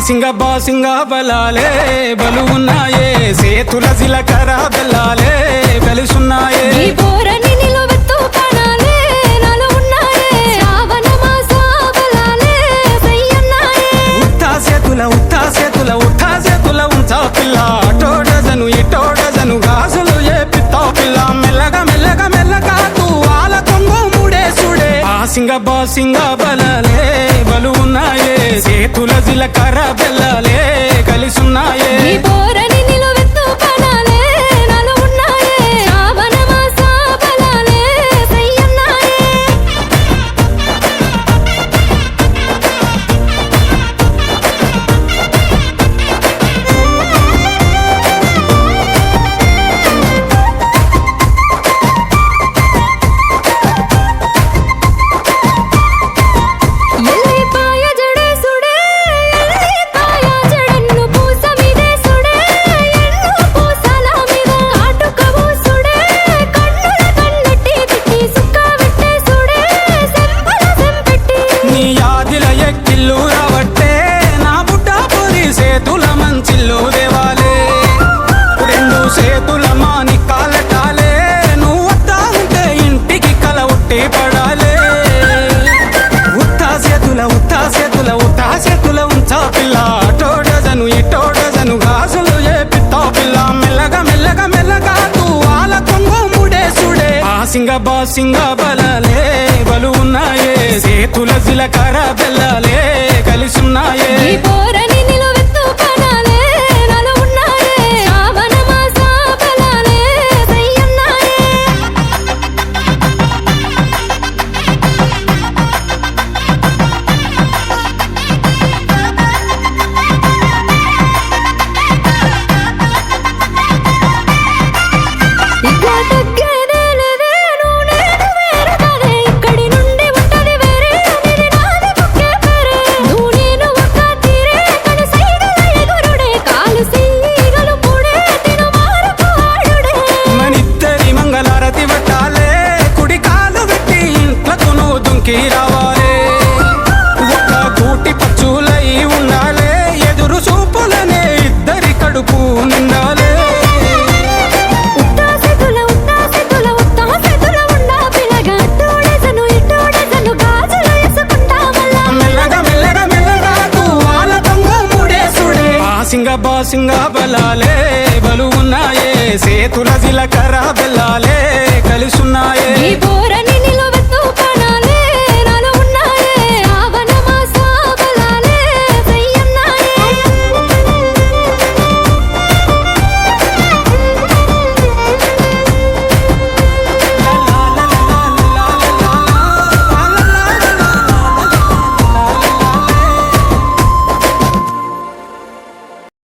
బాసింగ బలాలే బలు ఉన్నాయే సేతుల జిలకర బెల్లాలే కలిసున్నాయే ఉత్తా సేతుల ఉంచా పిల్ల అటో డజను ఇటో డజను గాజులు ఏ పిత్తా పిల్ల మెల్లగా తూ ఆల కొంగు మూడేసుడే బాసింగ బలాలే బలు ఉన్నాయే సేతుల జిలకర బెల్లాలే కలిసున్నాయే ఉత్తా సేతుల ఉంచా పిల్ల అటో డజను ఇటో డజను గాజులు ఏ పిత్తా పిల్ల మెల్లగా తూ ఆల కొంగు మూడేసుడే బాసింగ బలాలే బలు ఉన్నాయే సేతుల జిలకర బెల్లాలే కలిసున్నాయే రావాలే ఒక కూటి పచ్చులై ఉండాలే ఎదురు చూపులనే ఇద్దరి కడుపు నిండాలే మెల్లగా తూ ఆల కొంగు మూడేసుడే బాసింగ బలాలే బలు ఉన్నాయే సేతుల జిలకర బెల్లాలే